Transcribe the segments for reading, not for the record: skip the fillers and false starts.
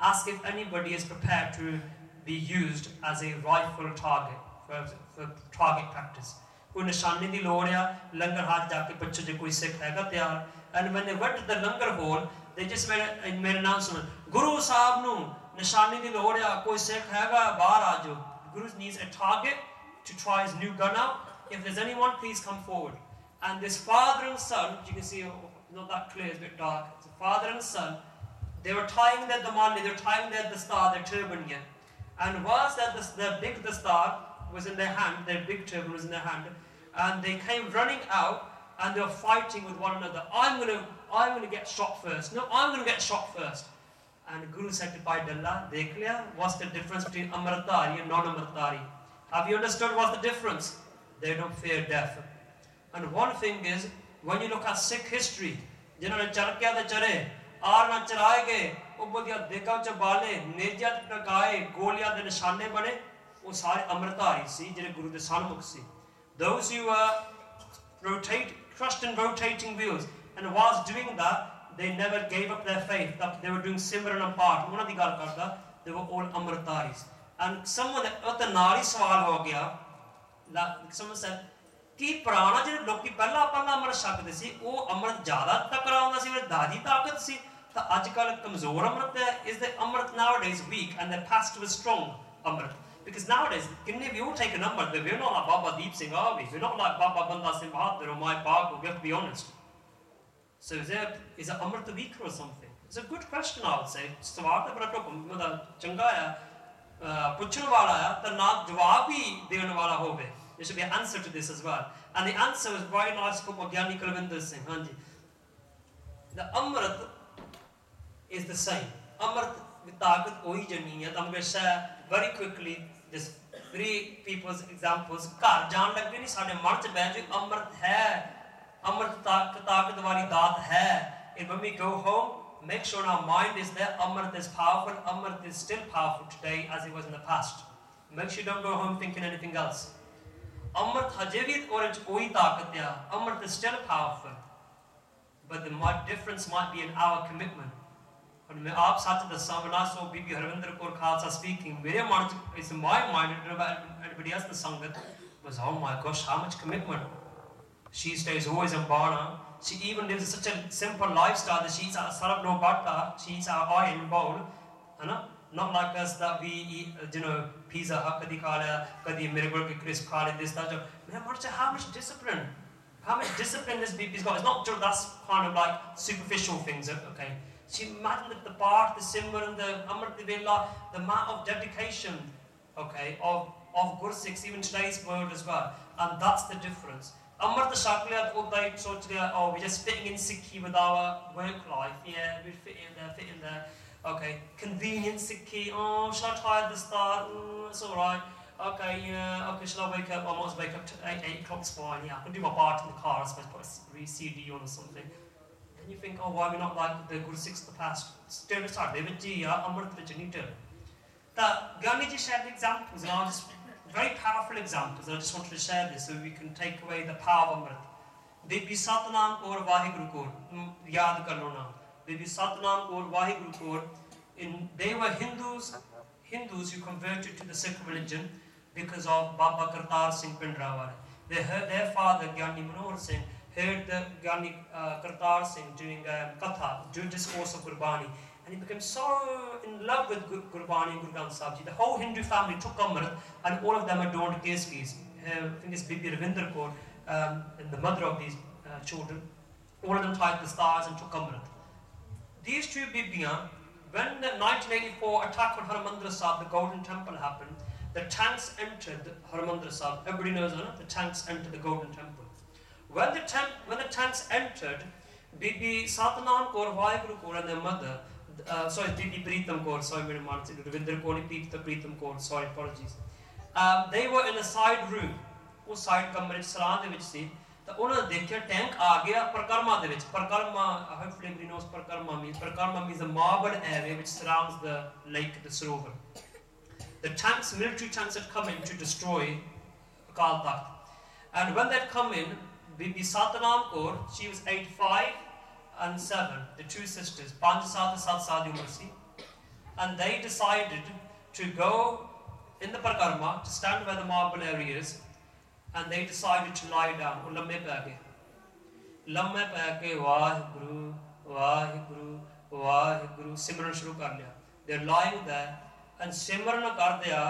ask if anybody is prepared to be used as a rifle target for target practice. Koi nishani di lod hai, langar haath jaake pichhe je koi sikh haiga tayar. And when they went to the langar hall, they just made an announcement. Guru Sahib nu nishani di lod hai, koi sikh haiga bahar aajo. Guru needs a target to try his new gun out. If there's anyone, please come forward. And this father and son, you can see, not that clear, it's a bit dark. It's a father and son. They were tying their damani, they were tying their dastar, their turban here. And whilst their big dastar was in their hand, their big turban was in their hand, and they came running out and they were fighting with one another. I'm gonna get shot first. No, I'm gonna get shot first. And the Guru said to Bhai Dalla, dekh liya, what's the difference between Amritdhari and non-Amritdhari? Have you understood what's the difference? They don't fear death. And one thing is, when you look at Sikh history, jinhone charkya de chare, aar na charaye ge, ubodiya dekha chabale, nejat nagaye, goliya de nishane bane, wo sare Amritdhari si, jire Guru de sanmukh si. Those who trust in rotating wheels, and whilst doing that, they never gave up their faith. That they were doing Simran and Part. Una di gal karda, they were all Amritdharis. And someone that nari sawal ho gaya, someone said, कि पुराना जो लोग की पहला अमृत छकते सी वो अमृत ज़्यादा तकड़ा होता सी वो दादी ताकत सी तो आजकल कमज़ोर अमृत है is the Amrit nowadays weak and the past was strong Amrit because nowadays किन्ने we all take an Amrit we're not like Baba Deep Singh are we? We're not like Baba Banda Singh Bahadur or my Bhag, we have to be honest. So is it Amrit weaker or something? It's a good question I would say. सवाल तो बड़ा मतलब चंगा है पूछने वाला है तो ना जवाब भी देने वाला हो गए. There should be an answer to this as well. And the answer was very nice from Gyani Manvir Singh. The Amrit is the same. Amrit with Tagat Ohi Jani hai. I'm going to share very quickly this 3 people's examples. Kar jaan lag gaye ni sade man ch beh jo Amrit hai. Amrit Tagat wali daat hai. And when we go home, make sure our mind is there. Amrit is powerful. Amrit is still powerful today as it was in the past. Make sure you don't go home thinking anything else. Amrit Hajavid orange koi taakat hai. Amrit is still powerful. But the difference might be in our commitment. And मैं आप साथ दस्सा when I saw Bibi Harvinder Kaur Khalsa speaking, मेरे मन it's in my mind and everybody else in the Sangat was oh my gosh how much commitment. She stays always in Bana. She even lives such a simple lifestyle that she eats out sarab no butter, she eats out oil in bowl, not like us that we eat, pizza, kadi khala, kadi mirabur ki crisp khala, this, that. Man, how much discipline? How much discipline this Bibi's got? It's not just that's kind of like superficial things, okay? She imagine the Bart, the Simran, the Amrit Vela, the amount of dedication, okay, of Gursikhs, even today's world as well. And that's the difference. Amrit Shakliyat Uday Sochliya, oh, we're just fitting in Sikhi with our work life. Yeah, we fit in there. Okay, convenient Sikhi. Oh, shall I try at the start? It's alright. Okay, yeah, okay, shall I wake up? I must wake up to 8 o'clock's fine. Yeah, I can do my part in the car, I suppose, put a CD on or something. Then you think, oh, why are we not like the Gursikhs of the past? Still, it's hard. Amrit Vijay. Gandhi ji shared examples, and I'll just very powerful examples, and I just wanted to share this so we can take away the power of Amrit. Bibi Satnam Kaur Vaheguru Kaur, yaad kar lo na. Bibi Satnam Kaur Vaheguru Kaur, they were Hindus who converted to the Sikh religion because of Baba Kartar Singh Pindrawar. They heard their father, Gyani Manvir Singh, heard the Gyani Kartar Singh doing Katha, doing discourse of Gurbani. And he became so in love with Gurbani and Guru Granth Sahib Ji. The whole Hindu family took Amrit and all of them adorned keskis. I think it's Bibi Ravinder Kaur, and the mother of these children. All of them tied the stars and took Amrit. These 2 Bibiyan, when the 1984 attack on Harmandir Sahib, the Golden Temple happened, the tanks entered Harmandir Sahib. Everybody knows that, the tanks entered the Golden Temple. When the tanks entered, Bibi Satnam Kaur Vaheguru Kaur and their mother, Bibi Preetam Kaur, Ravinder Kaur, Preetam Kaur, apologies. They were in a side room, उस side कमरे सलाह दे विच सी, तो उन्होंने देखा tank आ गया परिक्रमा दे विच. परिक्रमा, hopefully everybody knows परिक्रमा means. परिक्रमा means a marble area which surrounds the lake, the Sarovar. The tanks, military tanks had come in to destroy Akal Takht. And when they had come in, Bibi Satnam Kaur, she was 8, 5 and 7, the 2 sisters, 5 saal 7 saal di umar si. and they decided to go in the Parikrama, to stand by the marble areas, and they decided to lie down. Lamme pe ke Vaheguru, Vaheguru, Vaheguru, Simran shuru kar liya. They're lying there, and Simran kar diya,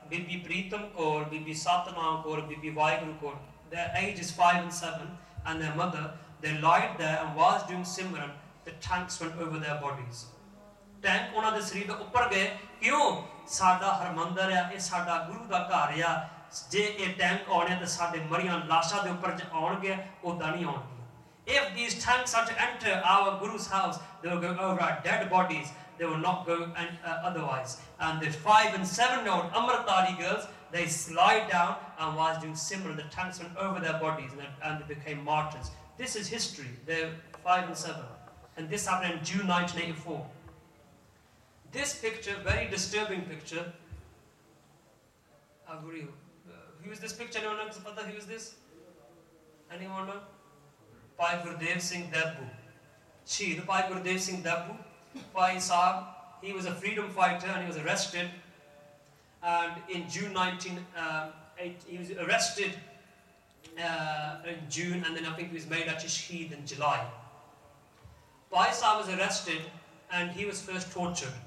Bibi Pritam Kaur, Bibi Satnam Kaur, Bibi Vaheguru Kaur. Their age is 5 and 7, and their mother, they lied there and was doing Simran. The tanks went over their bodies. Tank ਉਹਨਾਂ ਦੇ ਸਰੀਰ ਦੇ ਉੱਪਰ ਗਏ ਕਿਉਂ ਸਾਡਾ ਹਰਮੰਦਰ ਆ ਇਹ ਸਾਡਾ ਗੁਰੂ ਦਾ ਘਰ ਆ ਜੇ ਇਹ ਟੈਂਕ ਆਉਣੇ ਤੇ ਸਾਡੇ ਮਰੀਆਂ ਲਾਸ਼ਾਂ ਦੇ ਉੱਪਰ ਆਉਣਗੇ ਉਦਾਂ ਨਹੀਂ ਆਉਣਗੇ if these tanks are to enter our guru's house they will go over our dead bodies they will not go otherwise and the 5 and 7-year-old Amritari girls they slide down and was doing similar the tanks went over their bodies and they became martyrs. This is history. They're 5 and 7 and this happened in June 1984. This picture, very disturbing picture. Who is this picture? Anyone know who is this? Anyone know? Bhai Gurdev Singh Dabbu. The Bhai Gurdev Singh Dabbu. Bhai Sahib, he was a freedom fighter and he was arrested. And in June 1988, he was arrested in June and then I think he was made Shaheed in July. Bhai Sahib was arrested and he was first tortured.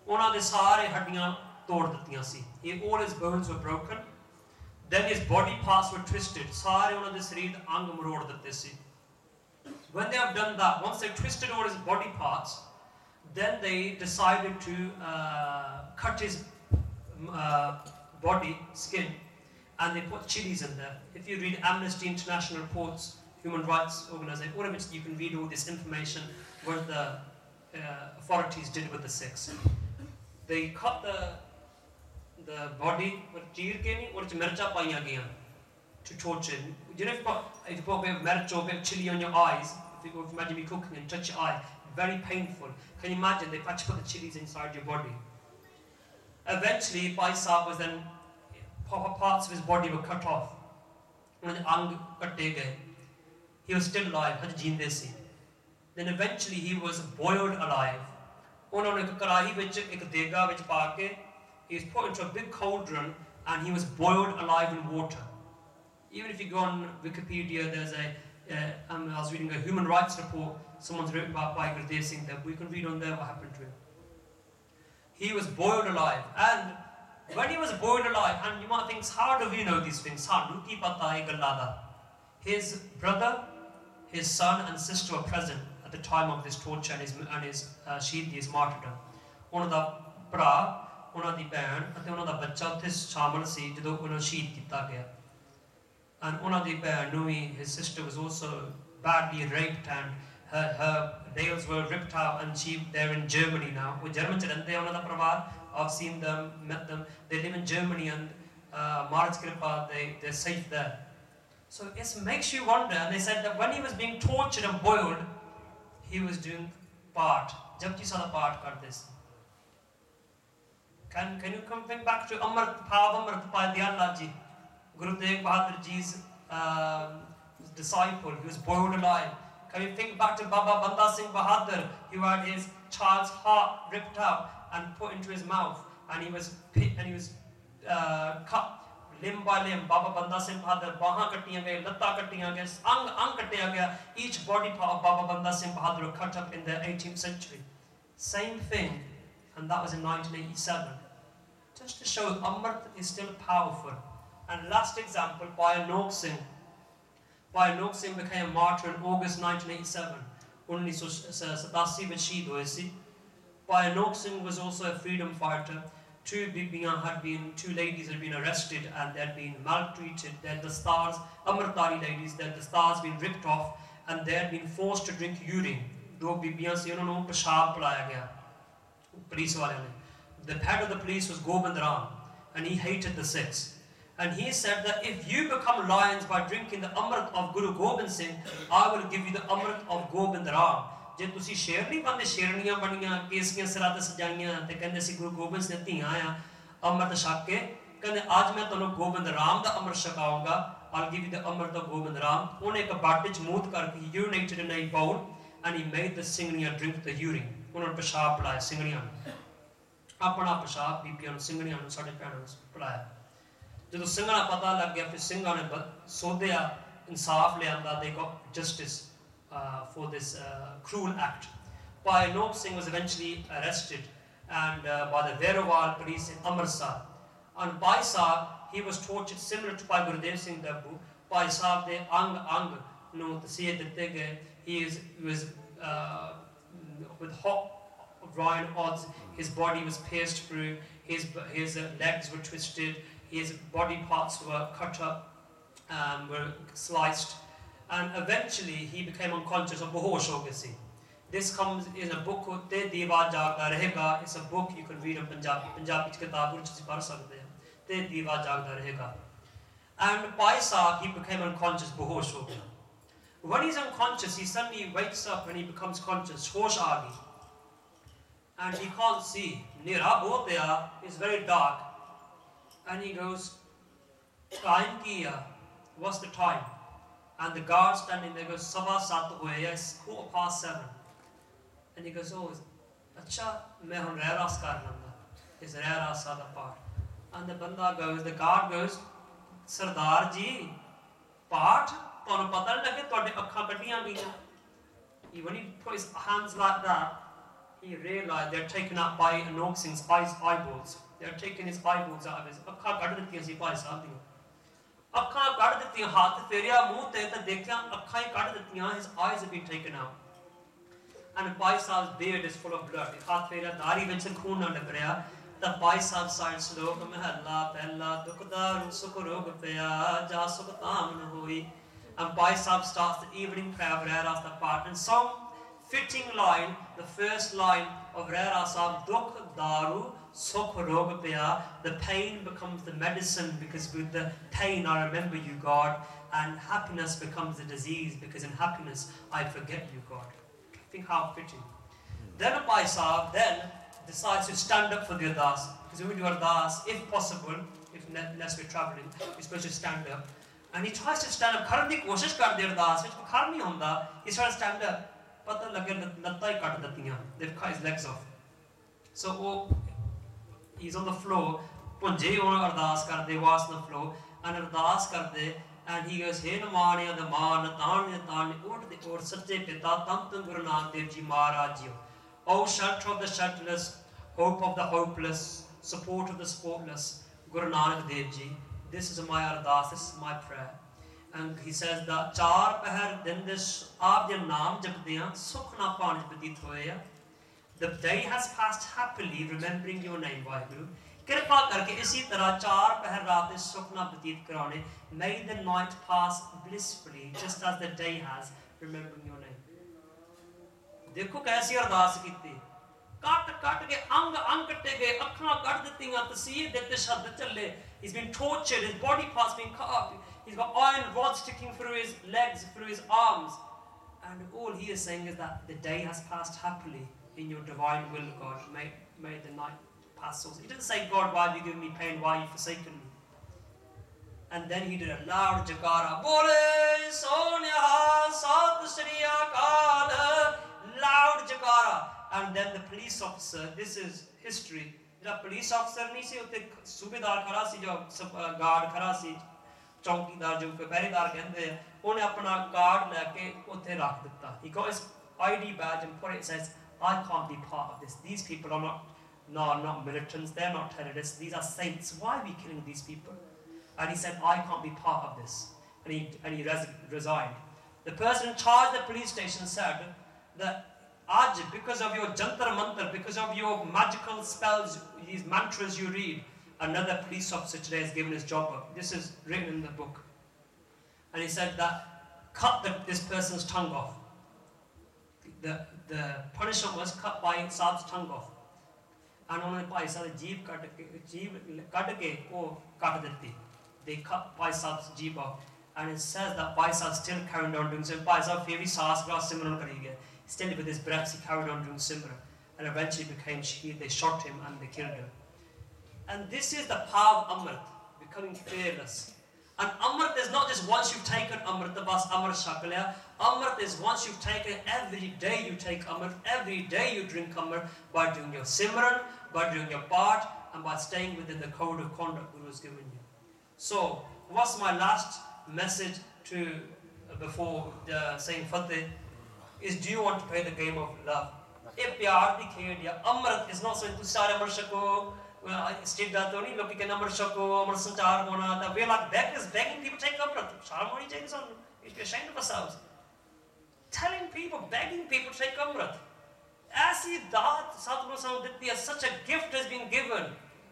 ਉਹਨਾਂ ਦੇ ਸਾਰੇ ਹੱਡੀਆਂ ਤੋੜ ਦਿੱਤੀਆਂ ਸੀ all his bones were broken then his body parts were twisted ਸਾਰੇ ਉਹਨਾਂ ਦੇ ਸਰੀਰ ਦੇ ਅੰਗ ਮਰੋੜ ਦਿੱਤੇ ਸੀ when they have done that once they twisted all his body parts then they decided to cut his body skin and they put chilies in there if you read Amnesty International reports human rights organization all of it you can read all this information what the authorities did with the Sikhs. They cut the body with cheer ke nahi or mircha paiyan gayan to torture. You know if you put mirch or chili on your eyes, if you imagine me cooking and touch your eye, very painful. Can you imagine they put the chilies inside your body? Eventually, Bhai Sahib was then parts of his body were cut off. When the ang katte gaye, he was still alive. Haj jeende si. Then eventually he was boiled alive. ਉਹਨਾਂ ਇੱਕ ਕੜਾਹੀ ਵਿੱਚ ਇੱਕ ਦੇਗਾ ਵਿੱਚ ਪਾ ਕੇ he was put into a big cauldron and he was boiled alive in water. Even if you go on Wikipedia, there's I was reading a human rights report, someone's written about Bhai Gurdev Singh that we can read on there what happened to him. He was boiled alive and when he was boiled alive, and you might think, how do we know these things? His brother, his son and sister were present at the time of this torture and his Shaheed, his martyrdom. ਉਹਨਾਂ ਦਾ ਭਰਾ, ਉਹਨਾਂ ਦੀ ਭੈਣ ਅਤੇ ਉਹਨਾਂ ਦਾ ਬੱਚਾ ਉੱਥੇ ਸ਼ਾਮਲ ਸੀ ਜਦੋਂ ਉਹਨਾਂ ਸ਼ਹੀਦ ਕੀਤਾ ਗਿਆ. And ਉਹਨਾਂ ਦੀ ਭੈਣ ਨੂੰ ਵੀ his sister was also badly raped and her nails were ripped out and they're in Germany now. ਉਹ ਜਰਮਨ ਚ ਰਹਿੰਦੇ ਉਹਨਾਂ ਦਾ ਪਰਿਵਾਰ. I've seen them, met them. They live in Germany and Maharaj Kripa, they're safe there. So it makes you wonder. And they said that when he was being tortured and boiled, he was doing part. Japji Sada part karte se. Can you come think back to Amrit, Bhav Amrit Bhai Diyal Ji, Guru Tegh Bahadur Ji's disciple. He was boiled alive. Can you think back to Baba Banda Singh Bahadur? He had his child's heart ripped out and put into his mouth, and he was cut limb by limb. Baba Banda Singh Bahadur, bahan kattiyan gaye, latta kattiyan gaye, ang kattiya gaya. Each body part of Baba Banda Singh Bahadur were cut up in the 18th century. Same thing, and that was in 1987. Just to show Amrit is still powerful. And last example, Bhai Manvir Singh. Bhai Manvir Singh became a martyr in August 1987. 1987 ਵਿੱਚ ਸ਼ਹੀਦ ਹੋਏ ਸੀ. Bhai Manvir Singh was also a freedom fighter. Two ladies had been arrested and they had been maltreated. They had the stars, Amritari ladies, they had the stars been ripped off and they had been forced to drink urine. ਦੋ ਬੀਬੀਆਂ ਸੀ ਉਹਨਾਂ ਨੂੰ ਪਿਸ਼ਾਬ ਪਿਲਾਇਆ ਗਿਆ police ਵਾਲਿਆਂ ਨੇ. The head of the police was Gobind Ram and he hated the Sikhs. And he said that if you become lions by drinking the Amrit of Guru Gobind Singh, I will give you the Amrit of Gobind Ram. ਜੇ ਤੁਸੀਂ ਸ਼ੇਰ ਨਹੀਂ ਬਣਦੇ ਸ਼ੇਰਨੀਆਂ ਬਣੀਆਂ ਕੇਸੀਆਂ ਸਿਰਾਂ ਤੇ ਸਜਾਈਆਂ ਤੇ ਕਹਿੰਦੇ ਸੀ ਗੁਰੂ ਗੋਬਿੰਦ ਸਿੰਘ ਧੀਆਂ ਆ ਅੰਮ੍ਰਿਤ ਛਕ ਕੇ ਕਹਿੰਦੇ ਅੱਜ ਮੈਂ ਤੁਹਾਨੂੰ ਗੋਬਿੰਦ ਰਾਮ ਦਾ ਅੰਮ੍ਰਿਤ ਛਕਾਉਂਗਾ I'll give you the Amrit of Gobind Ram. ਉਹਨੇ ਇੱਕ ਬਾਟੇ ਚ ਮੂਤ ਕਰਕੇ he urinated in a bowl and he made the Singhniya drink the urine. ਉਹਨਾਂ ਨੂੰ ਪਿਸ਼ਾਬ ਪਿਲਾਇਆ ਸਿੰਘਣੀਆਂ ਨੂੰ. अपना पेशाब बीबियां नूं सिंघणियां नूं साडे भैणां नूं पिलाया जदों सिंघां पता लग गया फिर सिंघां ने सोधिया इंसाफ लियांदा they got justice for this cruel act. Bhai Manvir Singh was eventually arrested and by the Veechaar police in Amritsar. And Bhai Sahib, he was tortured similar to Bhai Gurudev Singh Dabbu. Bhai Sahib de ang ਨੂੰ ਤਸੀਹੇ ਦਿੱਤੇ ਗਏ he was with hot iron odds his body was pierced through his legs were twisted his body parts were cut up were sliced and eventually he became unconscious or behosh ho gaya si this comes in a book te Diwa Jagda Rahega it's a book you can read in Punjabi ਚ ਕਿਤਾਬ ਵਿੱਚ ਤੁਸੀਂ ਪੜ੍ਹ ਸਕਦੇ ਹੋ ਤੇ Diwa Jagda Rahega and Bhai Sahib he became unconscious behosh ho gaya. When he's unconscious, he suddenly wakes up and he becomes conscious. Hosh aa gayi. And he can't see. Nira bahut hai, it's very dark. And he goes, time ki hai? What's the time? And the guard standing there goes, Sabah sat hoye, it's 7:15. And he goes, oh, acha, main hun reh ras kar langa. It's reh ras da part. And the banda goes, the guard goes, Sardar ji, part? ਤੁਹਾਨੂੰ ਪਤਾ ਨਹੀਂ ਲੱਗੇ ਤੁਹਾਡੇ ਅੱਖਾਂ ਕੱਢੀਆਂ ਗਈਆਂ when he put his hands like that he realized they're taken out by Manvir Singh's eyeballs they're taking his eyeballs out of his ਅੱਖਾਂ ਕੱਢ ਦਿੱਤੀਆਂ ਸੀ ਭਾਈ ਸਾਹਿਬ ਦੀਆਂ ਅੱਖਾਂ ਕੱਢ ਦਿੱਤੀਆਂ ਹੱਥ ਫੇਰਿਆ ਮੂੰਹ ਤੇ ਤਾਂ ਦੇਖਿਆ ਅੱਖਾਂ ਹੀ ਕੱਢ ਦਿੱਤੀਆਂ his eyes have been taken out and Bhai Sahib's beard is full of blood ਹੱਥ ਫੇਰਿਆ ਦਾੜੀ ਵਿੱਚ ਖੂਨ ਨਾਲ ਡਿੱਗ ਰਿਹਾ ਤਾਂ Bhai Sahib ਸਾਈਡ ਸ਼ਲੋਕ ਮਹਲਾ ਪਹਿਲਾ ਦੁੱਖ ਦਾਰੂ ਸੁਖ ਰੋਗ ਪਿਆ ਜਾ ਸੁਖ ਤਾਮ ਨ ਹੋਈ and Bhai Sahib starts the evening prayer of Rehra Sahib part and some fitting line the first line of Rehra Sahib dukh daru sukh rog paya the pain becomes the medicine because with the pain I remember you God and happiness becomes the disease because in happiness I forget you God. Think how fitting. Then Bhai Sahib then decides to stand up for the ardas because when we do ardas if possible if unless we're traveling we're supposed to stand up. And he tries to stand up ਕਰਨ ਦੀ ਕੋਸ਼ਿਸ਼ ਕਰਦੇ ਅਰਦਾਸ ਵਿੱਚ ਖੜ ਨਹੀਂ ਹੁੰਦਾ he tries to stand up ਪਤਾ ਲੱਗੇ ਲੱਤਾਂ ਹੀ ਕੱਟ ਦਿੱਤੀਆਂ they've cut his legs off so he's on the floor ਪੁੰਜੇ ਉਹ ਅਰਦਾਸ ਕਰਦੇ was on the floor and ਅਰਦਾਸ ਕਰਦੇ and he goes ਹੇ ਨਮਾਨਿਆ ਦਾ ਮਾਨ ਤਾਣ ਉੱਠ ਦੇ ਔਰ ਸੱਚੇ ਪਿਤਾ ਤਨ Guru Nanak Dev ji Maharaj ji O shelter of the shelterless hope of the hopeless support of the supportless Guru Nanak Dev Ji this is my ardas this is my prayer and he says that ਚਾਰ ਪਹਿਰ ਦਿਨ ਦੇ ਆਪ ਦੇ ਨਾਮ ਜਪਦਿਆਂ ਸੁਖ ਨਾ ਪਾਣ ਬਤੀਤ ਹੋਏ ਆ the day has passed happily remembering your name Waheguru ਕਿਰਪਾ ਕਰਕੇ ਇਸੇ ਤਰ੍ਹਾਂ ਚਾਰ ਪਹਿਰ ਰਾਤ ਦੇ ਸੁਖ ਨਾ ਬਤੀਤ ਕਰਾਉਣੇ may the night pass blissfully just as the day has remembering your name ਦੇਖੋ ਕੈਸੀ ਅਰਦਾਸ ਕੀਤੀ ਕੱਟ ਕੇ ਅੰਗ ਕੱਟੇ ਗਏ ਅੱਖਾਂ ਕੱਢ ਦਿੱਤੀਆਂ ਤਸੀਹੇ ਦਿੱਤੇ ਸ਼ਬਦ ਚੱਲੇ he's been tortured his body parts been cut up he's got iron rods sticking through his legs through his arms and all he is saying is that the day has passed happily in your divine will God may the night pass also he didn't say God why have you given me pain why have you forsaken me and then he did a loud jagara bole sonya sat shri akal loud jagara and then the police officer this is history ਜਿਹੜਾ police ਅਫਸਰ ਨਹੀਂ ਸੀ ਉੱਤੇ ਸੂਬੇਦਾਰ ਖੜਾ ਸੀ ਜੋ guard ਖੜਾ ਸੀ ਚੌਕੀਦਾਰ ਜੋ ਪਹਿਰੇਦਾਰ ਕਹਿੰਦੇ ਆ ਉਹਨੇ ਆਪਣਾ ਕਾਰਡ ਲੈ ਕੇ ਉੱਥੇ ਰੱਖ ਦਿੱਤਾ he got his ID badge and put it says I can't be part of this these people are not militants they're not terrorists these are saints why are we killing these people and he said I can't be part of this and he resigned the person in charge of the police station said that Aj, because of your jantar mantar, because of your magical spells, these mantras you read, another police officer today has given his job up. This is written in the book. And he said that, cut this person's tongue off. The punishment was cut Bhai Sahib's tongue off. And only Bhai Sahib jeeb cut ke, cut ditti. They cut Bhai Sahib's jeeb off. And it says that Bhai Sahib still carried on doing so. Bhai Sahib fir vi saas gra simran kari gaya. Still with his breaths he carried on doing simran and eventually became shaheed. They shot him and they killed him. And this is the power of Amrit, becoming fearless. And Amrit is not just once you've taken Amrit, the bas Amrit shakalya. Amrit is once you've taken every day you take Amrit, every day you drink Amrit by doing your simran, by doing your part and by staying within the code of conduct Guru has given you. So, what's my last message to before saying Fateh is, do you want to play the game of love? If pyar di khed ya amrit is not saying to sare amrit shako, state that only look you can amrit shako, amrit sanchar hona, the way like that is begging people to take amrit. Sharm honi chahiye son, we should be ashamed of ourselves. Telling people, begging people to take amrit. Aisi daat Sadguru Sahib Ditti as such a gift has been given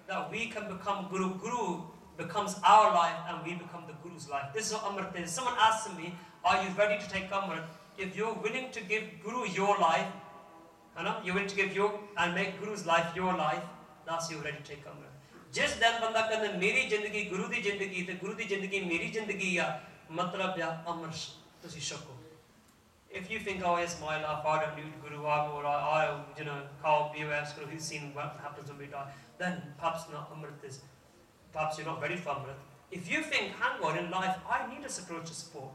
that we can become Guru. Guru becomes our life and we become the Guru's life. This is what Amrit is. Someone asked me, are you ready to take Amrit? If you're willing to give Guru your life, you're willing to give your and make Guru's life your life, that's you're ready to take Amrit. Just then banda कहता मेरी जिंदगी गुरु दी जिंदगी ते गुरु दी जिंदगी मेरी जिंदगी या मतलब या अमर तुसी शको. If you think, oh, it's my life, I don't need Guru, I can't be aware, who's seen what happens when we die, then perhaps not Amrit is, perhaps you're not ready for Amrit. If you think, hang on, in life, I need a spiritual support.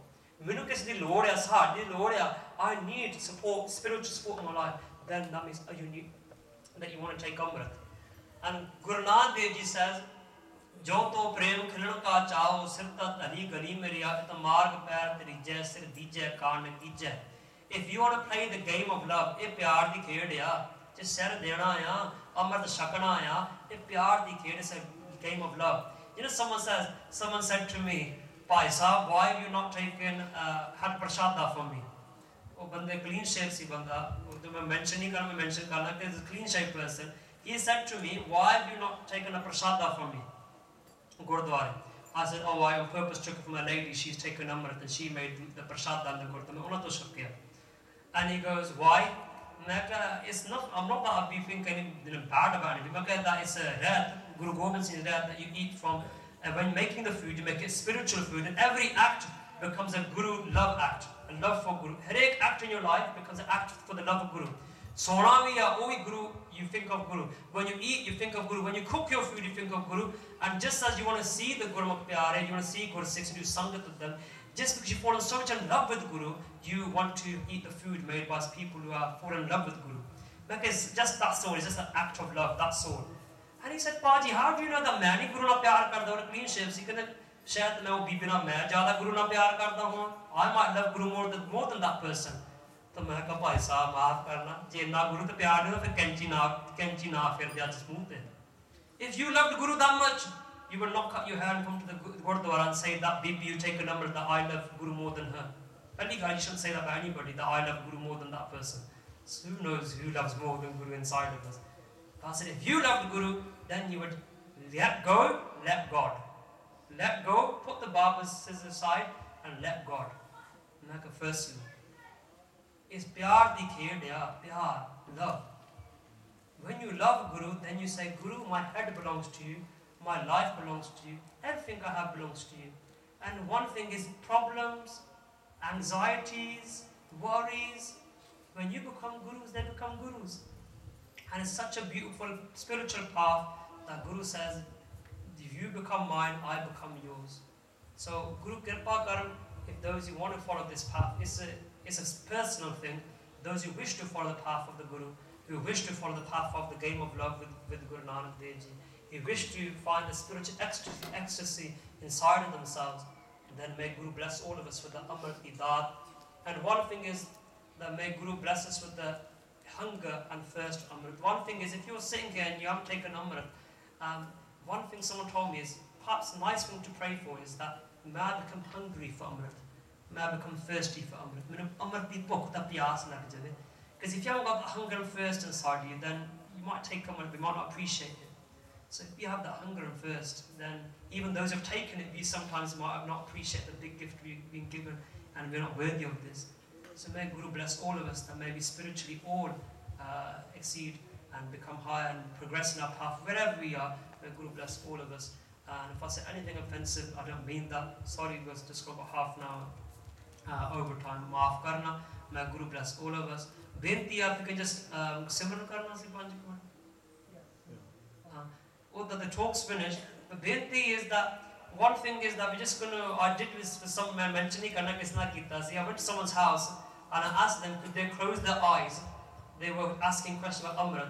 I need support, spiritual support in my life, then that means that you want to take Amrit. And Guru Nanak Dev Ji says, Jo to prem khiln ka chao sirta dhani gani meriya ita marg pair trijay sir dijay kaan kijay. If you want to play the game of love, ये प्यार दी खेड या, जे sir देना या, अमृत छकना या, ये प्यार दी खेड is a game of love. You know, someone said to me, Bhai Sahib, why have you not taken had prashada from me? वो बंदे clean shape सी बंदा, वो तो मैं mention नहीं करना, मैं mention करना, there's a clean shape person. He said to me, why have you not taken a prashada from me? Gurdwara. I said, oh, I on purpose took it from a lady, she's taken Amrit and she made the prashada in the Gurdwara. And he goes, why? It's not, I'm not that I think anything bad about it. That it's a red, Guru Gobind Singh's red that you eat from, and when making the food, you make it spiritual food, and every act becomes a Guru love act, a love for Guru. Every act in your life becomes an act for the love of Guru. Sona vi ya ohi Guru, you think of Guru. When you eat, you think of Guru. When you cook your food, you think of Guru. And just as you want to see the Guru Pyare, you want to see Guru Sikhs, do Sangat with them, just because you fall in so much in love with Guru, you want to eat the food made by people who are fallen in love with Guru. Because just that's all, it's just an act of love, that's all. And he said, Paji, how do you know that man Guru na pyar karda or clean shaves? He couldn't share that I bibi na main jyada Guru na pyar karda hu. I might love Guru more than that person. तो मैं कहा भाई साहब माफ करना जे ना गुरु तो प्यार नहीं फिर कैंची ना फिर दिया smooth है. If you loved Guru that much, you will not cut your hair and come to the Gurdwara and say that baby you take a number that I love Guru more than her. But you shouldn't say that about anybody, that I love Guru more than that person. So who knows who loves more than Guru inside of us. I said if you loved Guru, then you would let go, let God. Let go, put the barber's scissors aside and let God. Like a first law. Is pyar di khed ya, pyar, love. When you love Guru, then you say, Guru, my head belongs to you, my life belongs to you, everything I have belongs to you. And one thing is problems, anxieties, worries. When you become Gurus, they become Gurus. And it's such a beautiful spiritual path that Guru says, if you become mine, I become yours. So Guru Kirpa Karam, if those who want to follow this path, it's a personal thing. Those who wish to follow the path of the Guru, who wish to follow the path of the game of love with Guru Nanak Dev Ji, who wish to find the spiritual ecstasy inside of themselves, then may Guru bless all of us with the Amrit Idad. And one thing is that may Guru bless us with the hunger and thirst for Amrit. One thing is if you're sitting here and you haven't taken Amrit, one thing someone told me is, perhaps a nice thing to pray for is that may I become hungry for Amrit. May I become thirsty for Amrit. Because if you haven't got the hunger and thirst inside you, then you might take Amrit, but you might not appreciate it. So if you have that hunger and thirst, then even those who have taken it, we sometimes might have not appreciated the big gift we've been given, and we're not worthy of this. So may Guru bless all of us, that may we spiritually all exceed and become higher and progress in our path, wherever we are. May Guru bless all of us. And if I say anything offensive, I don't mean that. Sorry, it was just about half an hour overtime. Maaf karna. May Guru bless all of us. Benti, if you can just simran karna si 5 minutes. That the talk's finished. The Benti is that one thing is that we're just going to, I did this for some man mentioning karna kisna kita. See, I went to someone's house and I asked them, could they close their eyes? They were asking questions about Amrit.